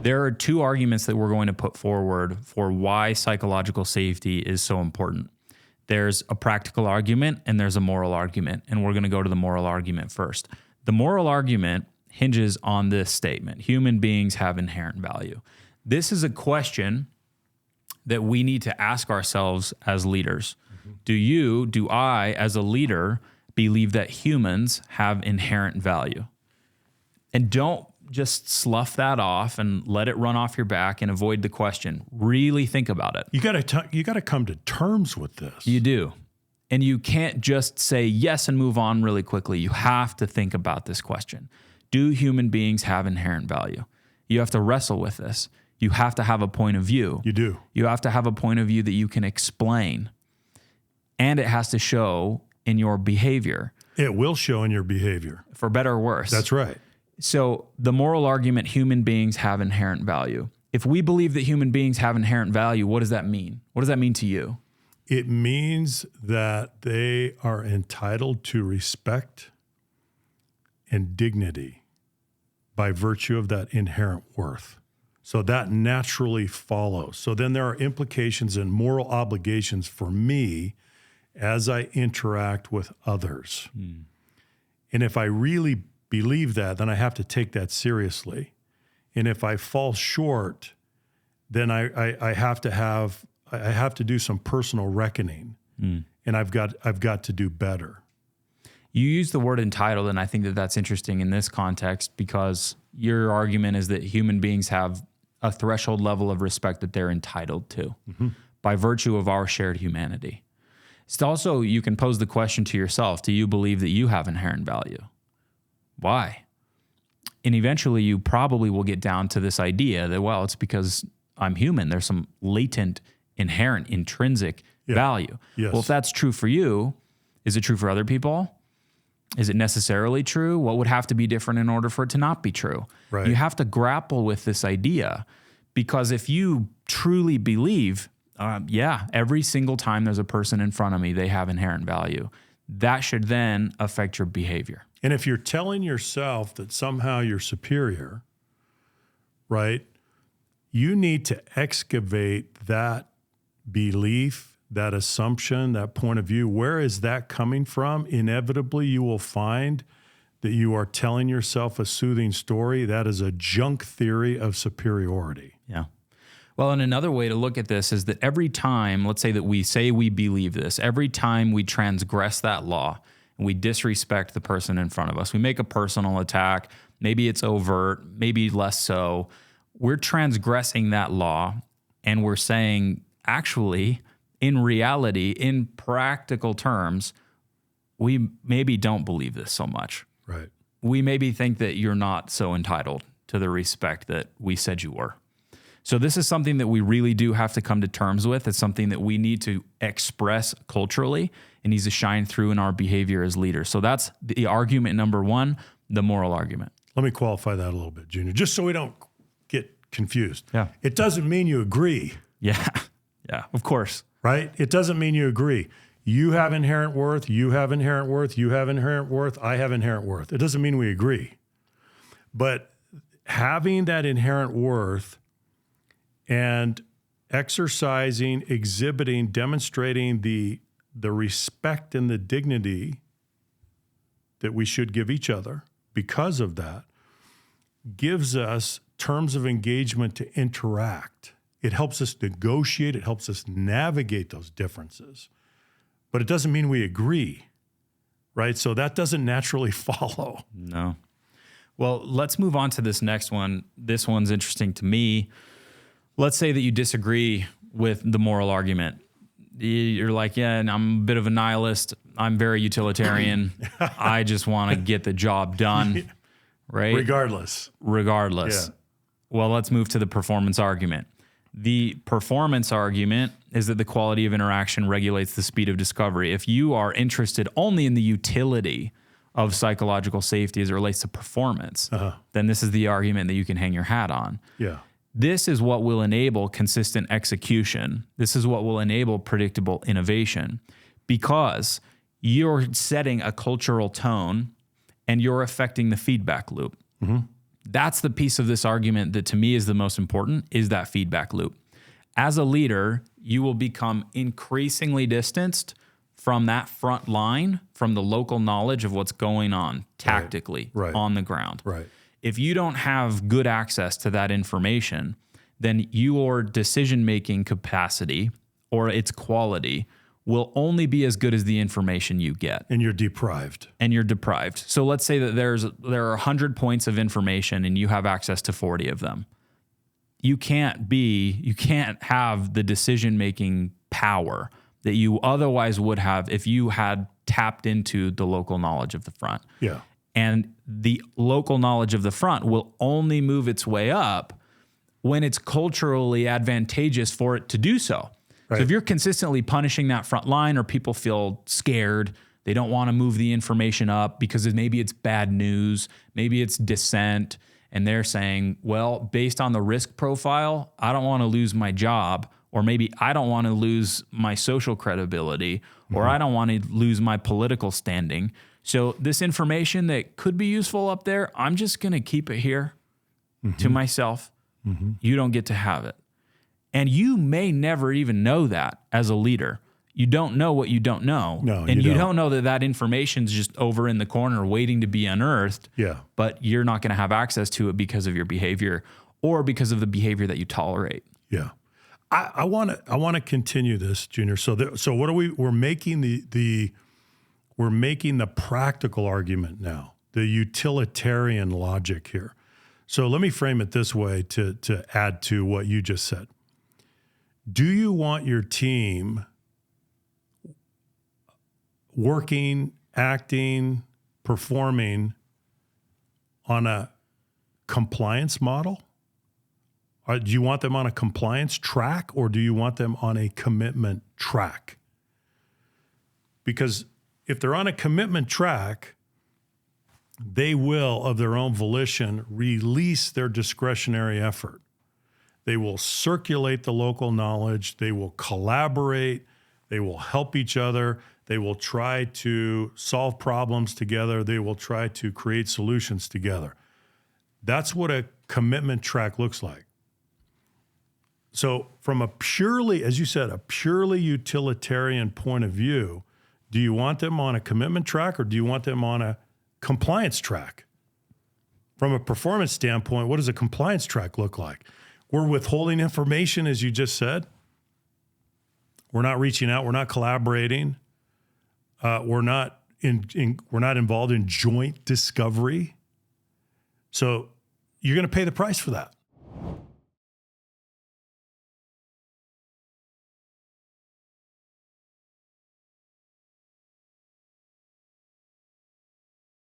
There are two arguments that we're going to put forward for why psychological safety is so important. There's a practical argument and there's a moral argument, and we're going to go to the moral argument first. The moral argument hinges on this statement: human beings have inherent value. This is a question that we need to ask ourselves as leaders. Do I, as a leader, believe that humans have inherent value? And don't just slough that off and let it run off your back and avoid the question. Really think about it. You got to come to terms with this. You do. And you can't just say yes and move on really quickly. You have to think about this question. Do human beings have inherent value? You have to wrestle with this. You have to have a point of view. You do. You have to have a point of view that you can explain. And it has to show in your behavior. It will show in your behavior. For better or worse. That's right. So the moral argument, human beings have inherent value. If we believe that human beings have inherent value, what does that mean? What does that mean to you? It means that they are entitled to respect and dignity by virtue of that inherent worth. So that naturally follows. So then there are implications and moral obligations for me as I interact with others. And if I really believe that, then I have to take that seriously. And if I fall short, then I have to do some personal reckoning, and I've got to do better. You use the word entitled, and I think that that's interesting in this context because your argument is that human beings have a threshold level of respect that they're entitled to by virtue of our shared humanity. It's also, you can pose the question to yourself: do you believe that you have inherent value? Why? And eventually you probably will get down to this idea that, well, it's because I'm human. There's some latent, inherent, intrinsic value. Yes. Well, if that's true for you, is it true for other people? Is it necessarily true? What would have to be different in order for it to not be true? Right. You have to grapple with this idea, because if you truly believe, every single time there's a person in front of me, they have inherent value, that should then affect your behavior. And if you're telling yourself that somehow you're superior, right, you need to excavate that belief, that assumption, that point of view. Where is that coming from? Inevitably, you will find that you are telling yourself a soothing story. That is a junk theory of superiority. Yeah. Well, and another way to look at this is that every time, let's say that we say we believe this, every time we transgress that law and we disrespect the person in front of us, we make a personal attack, maybe it's overt, maybe less so, we're transgressing that law, and we're saying, actually, in reality, in practical terms, we maybe don't believe this so much. Right. We maybe think that you're not so entitled to the respect that we said you were. So this is something that we really do have to come to terms with. It's something that we need to express culturally and needs to shine through in our behavior as leaders. So that's the argument number one, the moral argument. Let me qualify that a little bit, Junior, just so we don't get confused. Yeah. It doesn't mean you agree. Yeah, of course. Right? It doesn't mean you agree. You have inherent worth, you have inherent worth, you have inherent worth, I have inherent worth. It doesn't mean we agree. But having that inherent worth and exercising, exhibiting, demonstrating the respect and the dignity that we should give each other because of that gives us terms of engagement to interact. It helps us negotiate. It helps us navigate those differences. But it doesn't mean we agree, right? So that doesn't naturally follow. No. Well, let's move on to this next one. This one's interesting to me. Let's say that you disagree with the moral argument. You're like, yeah, and I'm a bit of a nihilist. I'm very utilitarian. I just want to get the job done, right? Regardless. Yeah. Well, let's move to the performance argument. The performance argument is that the quality of interaction regulates the speed of discovery. If you are interested only in the utility of psychological safety as it relates to performance, then this is the argument that you can hang your hat on. Yeah. This is what will enable consistent execution. This is what will enable predictable innovation, because you're setting a cultural tone and you're affecting the feedback loop. That's the piece of this argument that to me is the most important, is that feedback loop. As a leader, you will become increasingly distanced from that front line, from the local knowledge of what's going on tactically on the ground. Right. If you don't have good access to that information, then your decision-making capacity or its quality will only be as good as the information you get. And you're deprived. So let's say that there are 100 points of information and you have access to 40 of them. You can't have the decision-making power that you otherwise would have if you had tapped into the local knowledge of the front. Yeah. And the local knowledge of the front will only move its way up when it's culturally advantageous for it to do so. Right. So if you're consistently punishing that front line, or people feel scared, they don't want to move the information up because maybe it's bad news, maybe it's dissent, and they're saying, well, based on the risk profile, I don't want to lose my job, or maybe I don't want to lose my social credibility, or I don't want to lose my political standing. So this information that could be useful up there, I'm just going to keep it here to myself. You don't get to have it. And you may never even know that as a leader. You don't know what you don't know. No, and you don't know that information's just over in the corner waiting to be unearthed. Yeah. But you're not going to have access to it because of your behavior or because of the behavior that you tolerate. Yeah. I want to continue this, Junior. So what are we're making we're making the practical argument now, the utilitarian logic here. So let me frame it this way to add to what you just said. Do you want your team working, acting, performing on a compliance model? Or do you want them on a compliance track, or do you want them on a commitment track? Because if they're on a commitment track, they will, of their own volition, release their discretionary effort. They will circulate the local knowledge. They will collaborate. They will help each other. They will try to solve problems together. They will try to create solutions together. That's what a commitment track looks like. So from a purely, as you said, a purely utilitarian point of view, do you want them on a commitment track, or do you want them on a compliance track? From a performance standpoint, what does a compliance track look like? We're withholding information, as you just said. We're not reaching out. We're not collaborating. We're not involved in joint discovery. So you're going to pay the price for that.